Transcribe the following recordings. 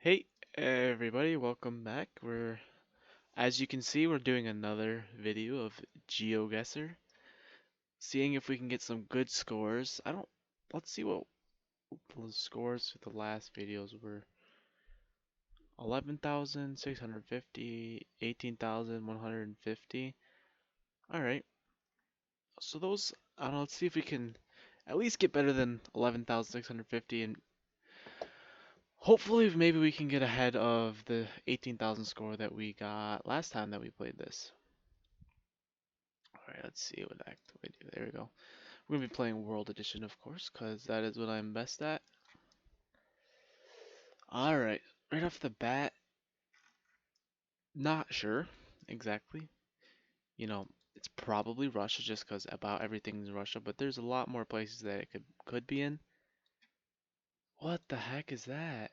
Hey everybody, welcome back. As you can see, we're doing another video of Geoguessr, seeing if we can get some good scores. Let's see what the scores for the last videos were. 11,650, 18,150. Alright, so I don't know, let's see if we can at least get better than 11,650 and hopefully maybe we can get ahead of the 18,000 score that we got last time that we played this. Alright, let's see what act we do. There we go. We're gonna be playing World Edition, of course, because that is what I'm best at. Alright, right off the bat, not sure exactly. You know, it's probably Russia just because about everything's Russia, but there's a lot more places that it could be in. What the heck is that?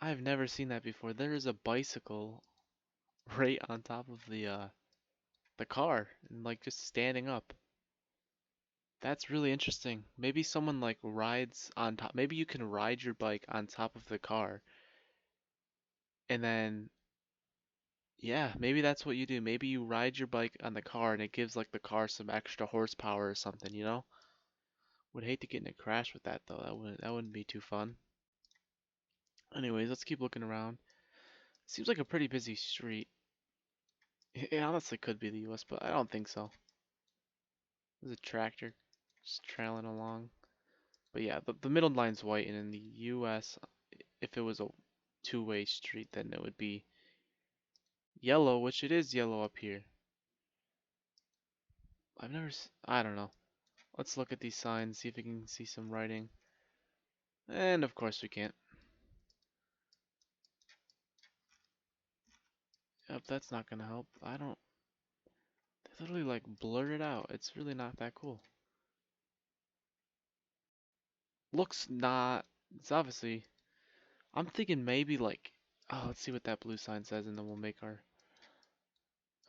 I've never seen that before. There is a bicycle right on top of the car and like just standing up. That's really interesting. Maybe someone like rides on top. Maybe you can ride your bike on top of the car. And then, yeah, maybe that's what you do. Maybe you ride your bike on the car and it gives like the car some extra horsepower or something, you know? Would hate to get in a crash with that though. That wouldn't be too fun. Anyways, let's keep looking around. Seems like a pretty busy street. It honestly could be the US, but I don't think so. There's a tractor just trailing along. But yeah, the middle line's white, and in the US, if it was a two-way street, then it would be yellow, which it is yellow up here. I don't know. Let's look at these signs, see if we can see some writing. And of course we can't. Yep, that's not gonna help. They literally like blurred it out. It's really not that cool. Looks not, it's obviously, I'm thinking maybe like, oh, let's see what that blue sign says and then we'll make our,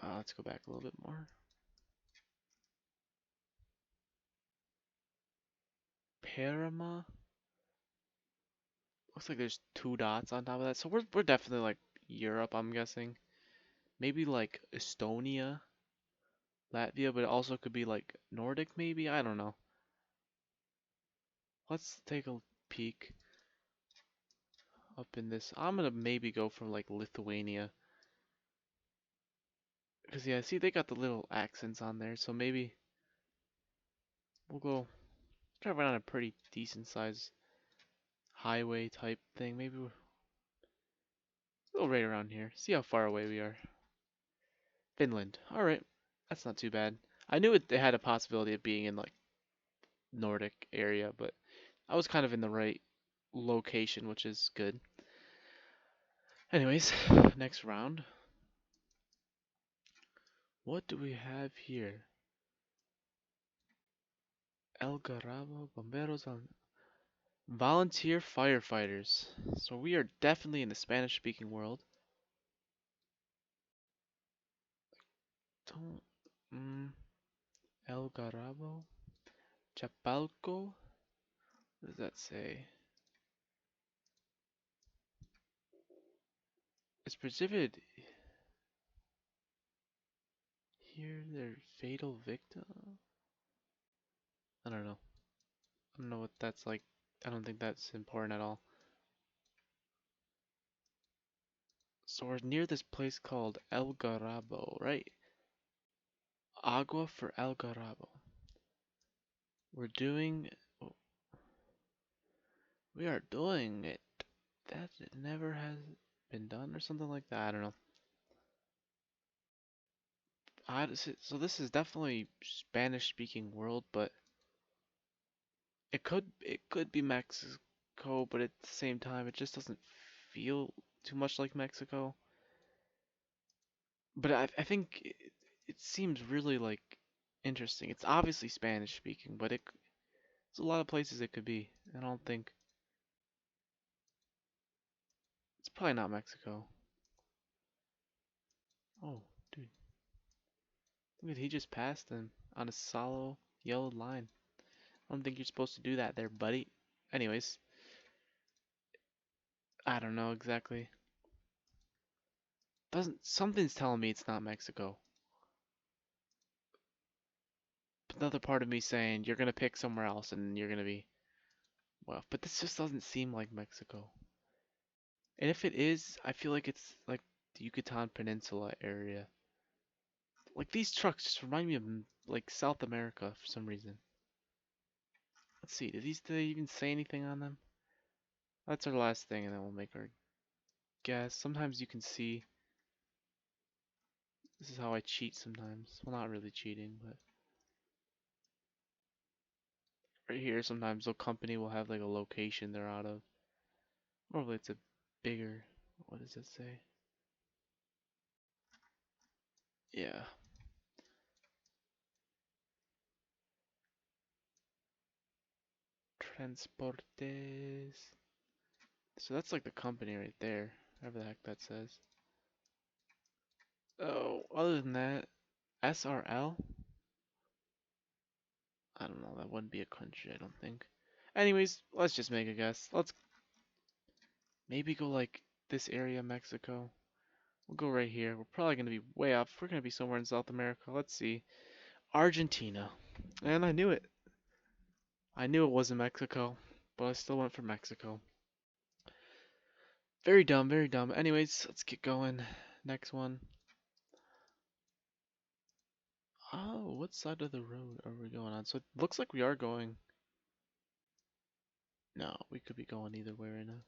let's go back a little bit more. Parama? Looks like there's two dots on top of that. So we're definitely like Europe, I'm guessing. Maybe like Estonia, Latvia, but it also could be like Nordic maybe. I don't know. Let's take a peek up in this. I'm gonna maybe go for like Lithuania. Because yeah, see they got the little accents on there, so maybe we'll drive around a pretty decent size highway type thing. Maybe we'll go right around here. See how far away we are. Finland. Alright. That's not too bad. I knew it had a possibility of being in like Nordic area, but I was kind of in the right location, which is good. Anyways, next round. What do we have here? El Garabo, Bomberos, Volunteer Firefighters. So we are definitely in the Spanish-speaking world. Don't, El Garabo, Chapalco. What does that say? It's precipitated here. Their fatal victim. I don't know. I don't know what that's like. I don't think that's important at all. So we're near this place called El Garabo, right? Agua for El Garabo. We're doing. We are doing it. That never has been done or something like that. I don't know. So this is definitely Spanish speaking world, but it could be Mexico, but at the same time it just doesn't feel too much like Mexico. But I think it seems really like interesting. It's obviously Spanish speaking, but there's a lot of places it could be. I don't think it's probably not Mexico. Oh, dude, look at he just passed him on a solo yellow line. I don't think you're supposed to do that there, buddy. Anyways, I don't know exactly. Doesn't something's telling me it's not Mexico. But another part of me saying you're gonna pick somewhere else and you're gonna be well, but this just doesn't seem like Mexico. And if it is, I feel like it's like the Yucatan Peninsula area. Like these trucks just remind me of like South America for some reason. Let's see, do they even say anything on them? That's our last thing, and then we'll make our guess. Sometimes you can see. This is how I cheat sometimes. Well, not really cheating, but right here, sometimes the company will have like a location they're out of. Probably it's a bigger. What does it say? Yeah, Transportes. So that's like the company right there. Whatever the heck that says. Oh, other than that, SRL? I don't know. That wouldn't be a country, I don't think. Anyways, let's just make a guess. Let's maybe go like this area, Mexico. We'll go right here. We're probably going to be way up. We're going to be somewhere in South America. Let's see. Argentina. And I knew it. I knew it wasn't Mexico, but I still went for Mexico. Very dumb, very dumb. Anyways, let's get going. Next one. Oh, what side of the road are we going on? So it looks like we are going. No, we could be going either way right now.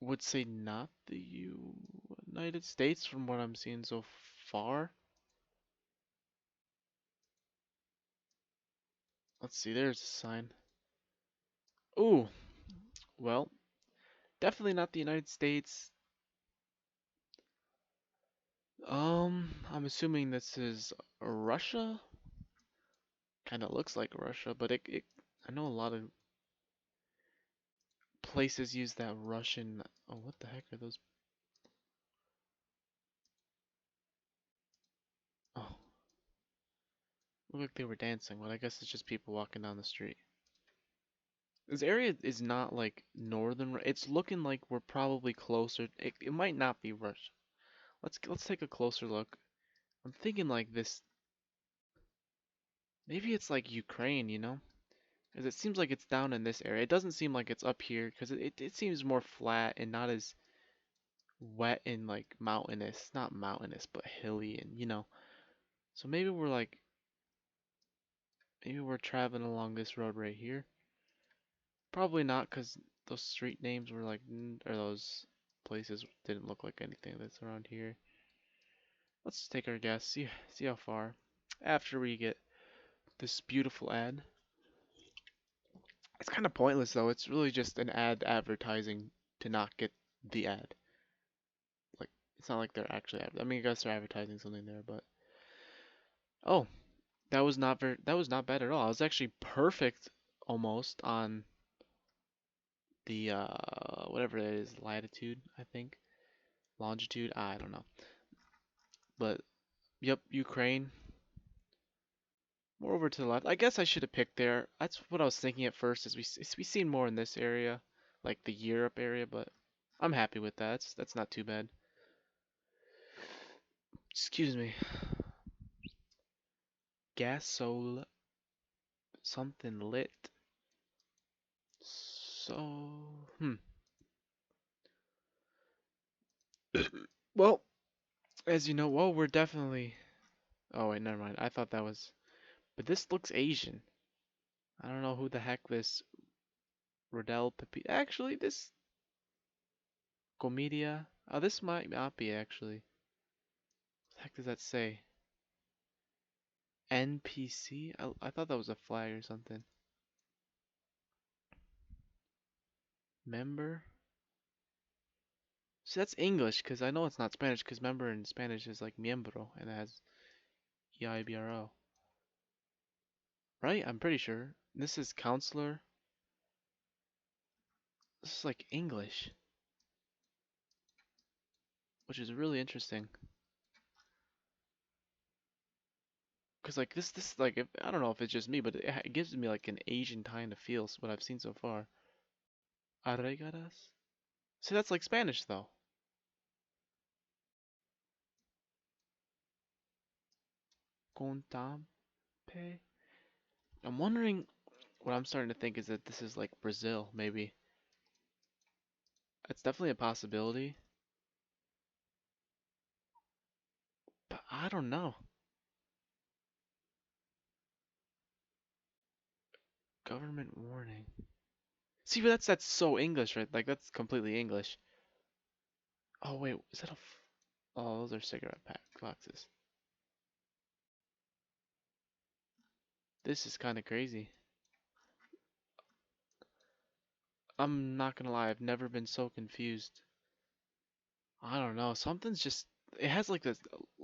Would say not the United States from what I'm seeing so far. Let's see, there's a sign. Ooh, well, definitely not the United States. I'm assuming this is Russia. Kind of looks like Russia, but I know a lot of places use that Russian. Oh, what the heck are those? Oh, look like they were dancing, but I guess it's just people walking down the street. This area is not like northern. It's looking like we're probably closer. It might not be Russia. Let's take a closer look. I'm thinking like this. Maybe it's like Ukraine, you know? Because it seems like it's down in this area. It doesn't seem like it's up here because it seems more flat and not as wet and like mountainous. Not mountainous, but hilly and you know. So maybe we're traveling along this road right here. Probably not because those street names were like or those places didn't look like anything that's around here. Let's take our guess. See how far. After we get this beautiful ad. It's kind of pointless though. It's really just an ad advertising to not get the ad. Like it's not like they're actually I mean, I guess they're advertising something there, but oh, that was not bad at all. I was actually perfect almost on the whatever it is, latitude, I think. Longitude, I don't know. But yep, Ukraine. More over to the left. I guess I should have picked there. That's what I was thinking at first. We seen more in this area, like the Europe area, but I'm happy with that. That's not too bad. Excuse me. Gasol something lit. So well, as you know, well we're definitely. Oh wait, never mind. I thought that was. But this looks Asian. I don't know who the heck this Rodel Pepi. Actually, this Comedia. Oh, this might not be actually. What the heck does that say? NPC? I thought that was a flag or something. Member? See, that's English because I know it's not Spanish because member in Spanish is like miembro and it has EIBRO. Right? I'm pretty sure. This is counselor. This is like English, which is really interesting. Cause like this like I don't know if it's just me, but it gives me like an Asian kind of feel. What I've seen so far. Arregadas? See, that's like Spanish though. Contampe? I'm wondering, what I'm starting to think is that this is like Brazil, maybe. It's definitely a possibility, but I don't know. Government warning. See, but that's so English, right? Like that's completely English. Oh wait, is that a? Oh, those are cigarette pack boxes. This is kind of crazy. I'm not gonna lie, I've never been so confused. I don't know. Something's just. It has like this.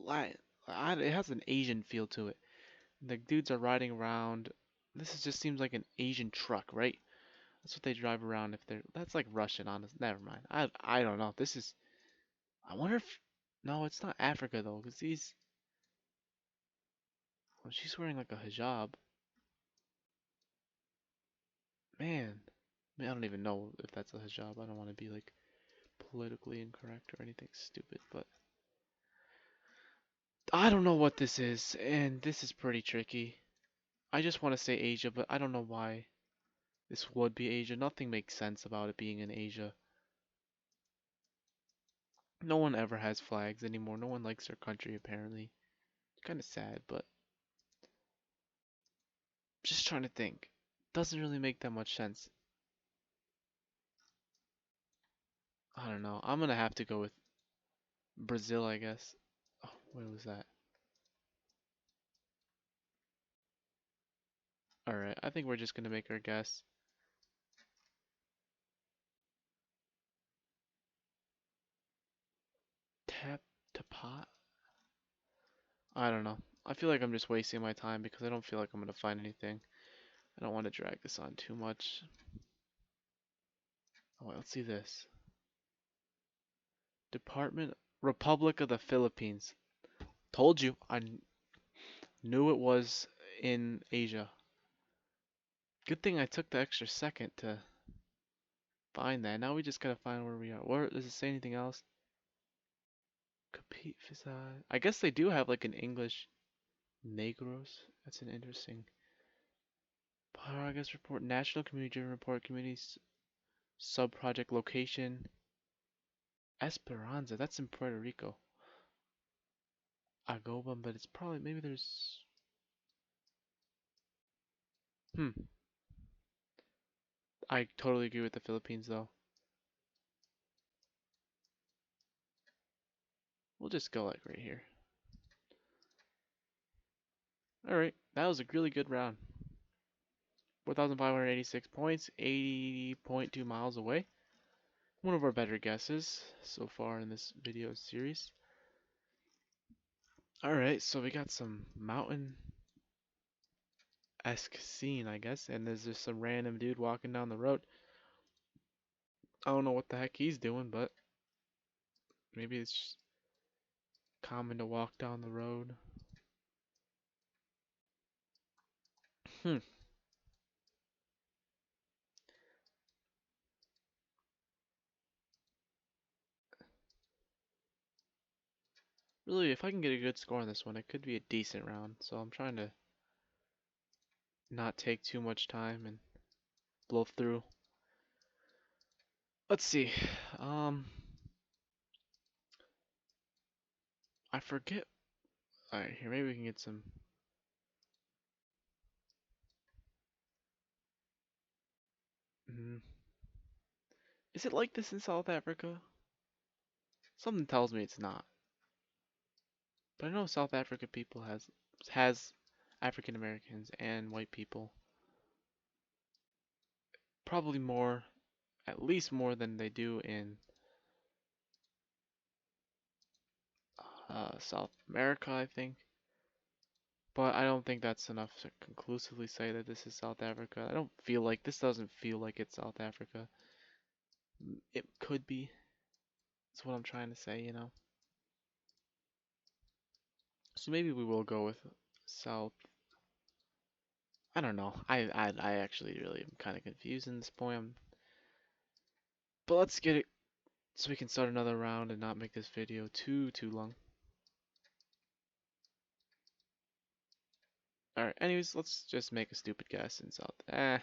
It has an Asian feel to it. The dudes are riding around. This just seems like an Asian truck, right? That's what they drive around if they're. That's like Russian, honest. Never mind. I don't know. This is. I wonder if. No, it's not Africa though, because these. Well, she's wearing like a hijab. Man, I don't even know if that's a hijab. I don't want to be like politically incorrect or anything stupid, but I don't know what this is, and this is pretty tricky. I just want to say Asia, but I don't know why this would be Asia. Nothing makes sense about it being in Asia. No one ever has flags anymore. No one likes their country, apparently. Kind of sad, but just trying to think. Doesn't really make that much sense. I don't know. I'm gonna have to go with Brazil, I guess. Oh, what was that? Alright, I think we're just gonna make our guess. Tap to pot? I don't know. I feel like I'm just wasting my time because I don't feel like I'm gonna find anything. I don't want to drag this on too much. Oh, wait, let's see this. Department Republic of the Philippines. Told you. Knew it was in Asia. Good thing I took the extra second to find that. Now we just gotta find where we are. Where does it say anything else? Compete facade. I guess they do have like an English Negros. That's an interesting progress report. National community driven report. Community sub project location. Esperanza. That's in Puerto Rico. Agoba, but it's probably maybe there's. Hmm. I totally agree with the Philippines though. We'll just go like right here. All right, that was a really good round. 4,586 points, 80.2 miles away. One of our better guesses so far in this video series. Alright, so we got some mountain-esque scene, I guess, and there's just some random dude walking down the road. I don't know what the heck he's doing, but maybe it's just common to walk down the road. Hmm. Really, if I can get a good score on this one, it could be a decent round. So I'm trying to not take too much time and blow through. Let's see. Um, I forget. Alright, here, maybe we can get some. Mm, is it like this in South Africa? Something tells me it's not. But I know South Africa people has African Americans and white people. Probably more, at least more than they do in South America, I think. But I don't think that's enough to conclusively say that this is South Africa. I don't feel like this doesn't feel like it's South Africa. It could be. That's what I'm trying to say, you know. So maybe we will go with South. I don't know. I actually really am kind of confused in this point. But let's get it so we can start another round and not make this video too long. Alright, anyways, let's just make a stupid guess in South.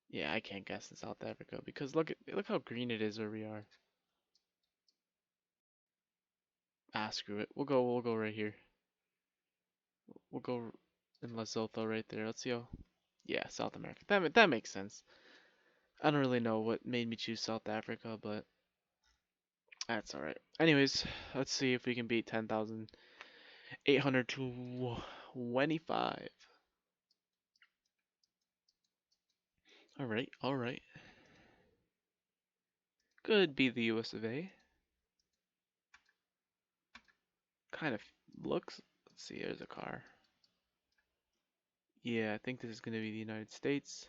Yeah, I can't guess in South Africa because look how green it is where we are. Screw it. We'll go right here. We'll go in Lesotho right there. Let's see how. Yeah, South America. That makes sense. I don't really know what made me choose South Africa, but that's alright. Anyways, let's see if we can beat 10,825. Alright, alright. Could be the US of A. Kind of looks. Let's see, there's a car. Yeah, I think this is going to be the United States.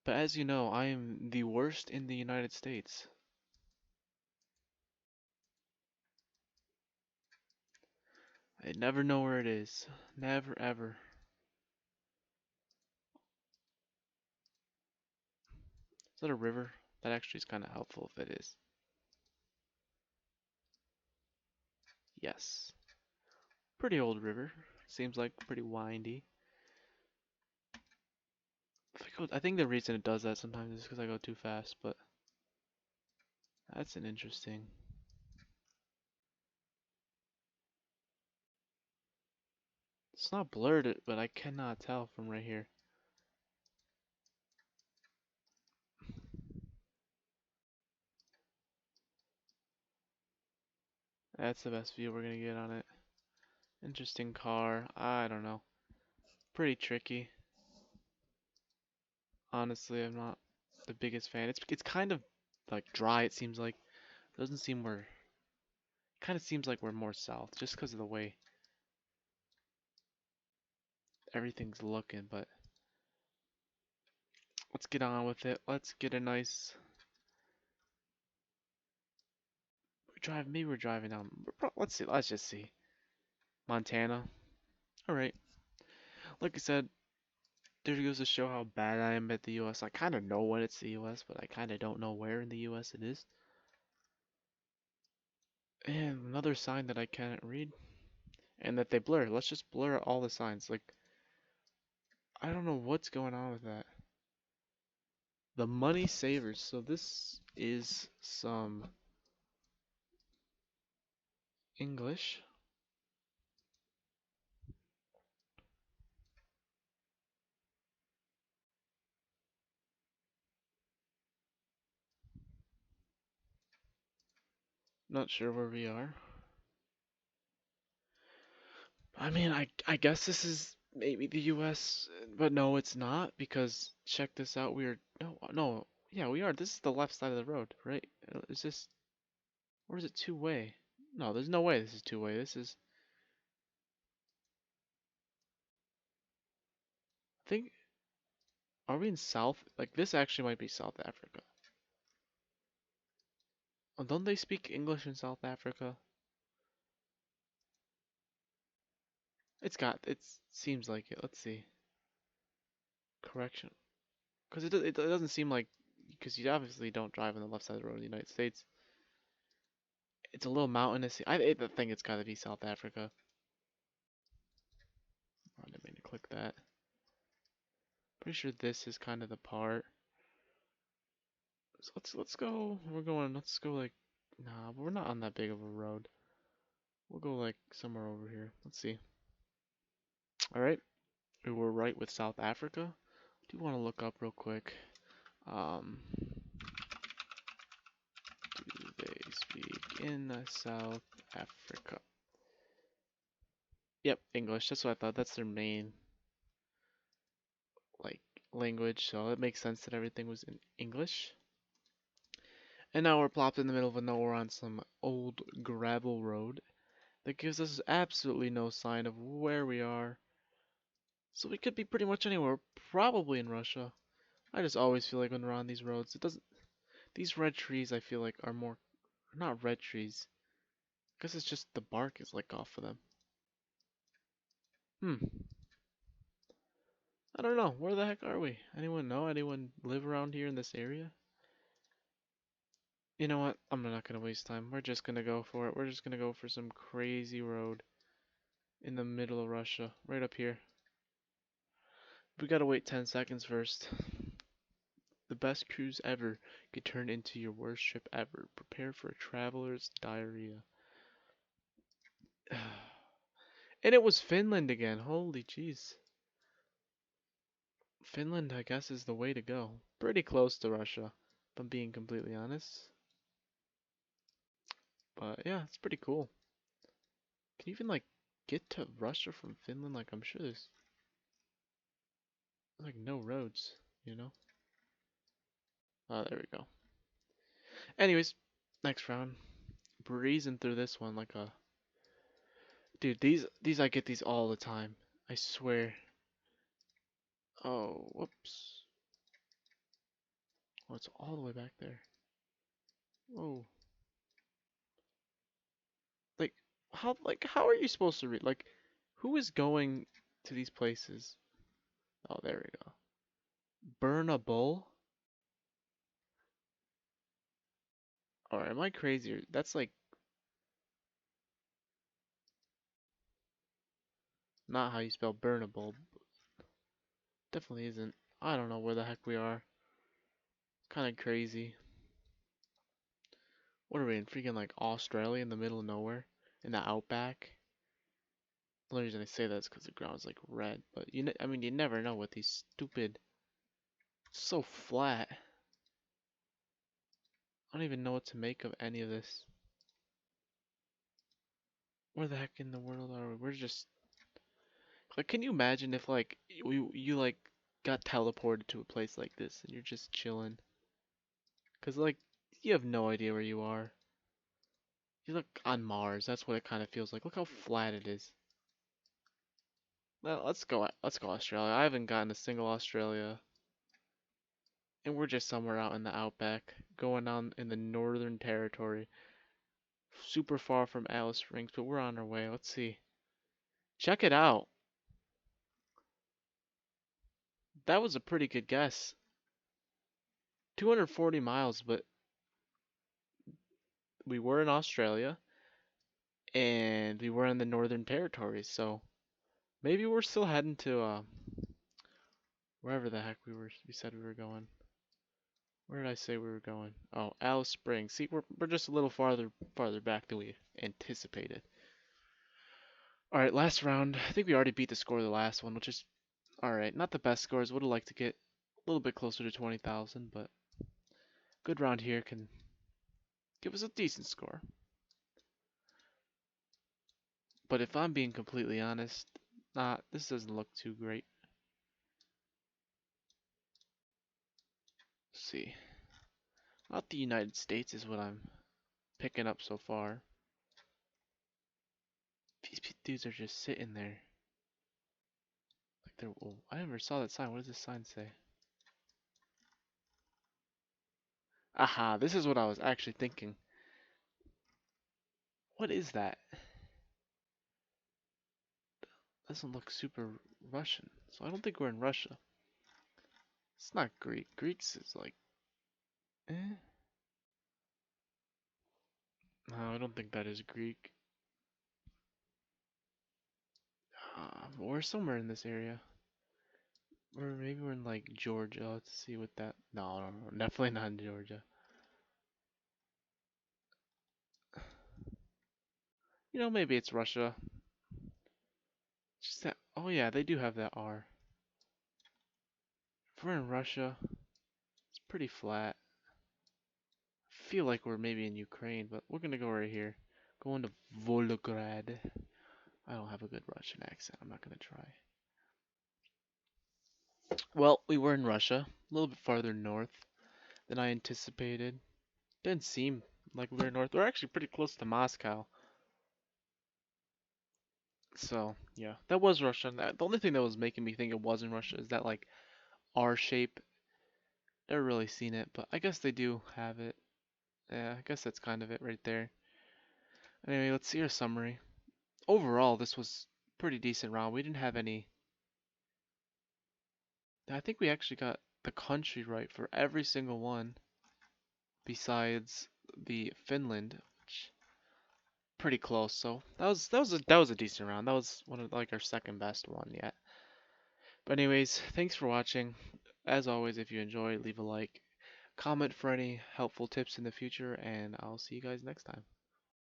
But as you know, I am the worst in the United States. I never know where it is. Never ever. Is that a river? That actually is kind of helpful if it is. Yes. Pretty old river. Seems like pretty windy. I think the reason it does that sometimes is because I go too fast, but that's an interesting. It's not blurred, but I cannot tell from right here. That's the best view we're gonna get on it. Interesting car. I don't know. Pretty tricky. Honestly, I'm not the biggest fan. It's kind of like dry. It seems like doesn't seem we're. Kind of seems like we're more south just because of the way everything's looking. But let's get on with it. Let's get a nice drive. Maybe we're driving down. Let's see. Let's just see. Montana. All right. Like I said, there goes to show how bad I am at the U.S. I kind of know when it's the U.S., but I kind of don't know where in the U.S. it is. And another sign that I can't read, and that they blur. Let's just blur all the signs. Like, I don't know what's going on with that. The money savers. So this is some English. Not sure where we are. I mean, I guess this is maybe the US, but no, it's not because check this out. No, yeah, we are. This is the left side of the road, right? Is this or is it two-way? No, there's no way this is two-way. This is I think are we in South? Like this actually might be South Africa. Oh, don't they speak English in South Africa? It seems like it. Let's see. Correction. Because it doesn't seem like because you obviously don't drive on the left side of the road in the United States. It's a little mountainous. I think it's got to be South Africa. Oh, I didn't mean to click that. Pretty sure this is kind of the part. So let's go. Let's go like. Nah, we're not on that big of a road. We'll go like somewhere over here. Let's see. All right, we were right with South Africa. Do you want to look up real quick? Do they speak in South Africa? Yep, English. That's what I thought. That's their main like language, so it makes sense that everything was in English. And now we're plopped in the middle of nowhere on some old gravel road that gives us absolutely no sign of where we are. So we could be pretty much anywhere, probably in Russia. I just always feel like when we're on these roads, it doesn't. These red trees, I feel like, are more. Not red trees. I guess it's just the bark is like off of them. Hmm. I don't know. Where the heck are we? Anyone know? Anyone live around here in this area? You know what? I'm not gonna waste time. We're just gonna go for it. We're just gonna go for some crazy road in the middle of Russia, right up here. We gotta wait 10 seconds first. The best cruise ever could turn into your worst trip ever. Prepare for a traveler's diarrhea. And it was Finland again. Holy jeez. Finland, I guess, is the way to go. Pretty close to Russia, if I'm being completely honest. But yeah, it's pretty cool. Can you even like get to Russia from Finland? Like I'm sure there's like no roads, you know? Oh, there we go. Anyways, next round. Breezing through this one like a dude. These I get these all the time. I swear. Oh, whoops. Oh, it's all the way back there. Whoa. Like how are you supposed to read? Like who is going to these places? Oh, there we go. Burn a bull? Or am I crazy? That's like not how you spell burnable. Definitely isn't. I don't know where the heck we are. Kind of crazy. What are we in? Freaking like Australia in the middle of nowhere? In the outback? The only reason I say that is because the ground's like red. But I mean, you never know with these stupid. So flat. I don't even know what to make of any of this. Where the heck in the world are we? We're just like, can you imagine if like you like got teleported to a place like this and you're just chilling? Cause like you have no idea where you are. You look on Mars. That's what it kind of feels like. Look how flat it is. Well, let's go. Let's go Australia. I haven't gotten a single Australia, and we're just somewhere out in the outback, going on in the Northern Territory, super far from Alice Springs, but we're on our way. Let's see. Check it out. That was a pretty good guess. 240 miles, but we were in Australia and we were in the Northern Territory, so maybe we're still heading to wherever the heck we said we were going. Where did I say we were going? Oh, Alice Springs. See, we're just a little farther back than we anticipated. All right, last round. I think we already beat the score of the last one, which is all right. Not the best scores. Would have liked to get a little bit closer to 20,000, but good round here can give us a decent score. But if I'm being completely honest, this doesn't look too great. Let's see. Not the United States is what I'm picking up so far. These dudes are just sitting there. Like they're. Oh, I never saw that sign. What does this sign say? Aha, this is what I was actually thinking. What is that? Doesn't look super Russian. So I don't think we're in Russia. It's not Greek. Greeks is like, eh? No, I don't think that is Greek. We're somewhere in this area. Or maybe we're in like Georgia. Let's see what that. No, no, no, definitely not in Georgia. You know, maybe it's Russia. Just that. Oh yeah, they do have that R. If we're in Russia, it's pretty flat. I feel like we're maybe in Ukraine, but we're gonna go right here. Going to Volgograd. I don't have a good Russian accent. I'm not gonna try. Well, we were in Russia, a little bit farther north than I anticipated. Didn't seem like we were north. We're actually pretty close to Moscow. So, yeah, that was Russia. The only thing that was making me think it wasn't Russia is that, like, R shape. Never really seen it, but I guess they do have it. Yeah, I guess that's kind of it right there. Anyway, let's see our summary. Overall, this was pretty decent round. We didn't have any. I think we actually got the country right for every single one, besides the Finland, which pretty close. So that was a decent round. That was one of like our second best one yet. But anyways, thanks for watching. As always, if you enjoyed, leave a like, comment for any helpful tips in the future, and I'll see you guys next time.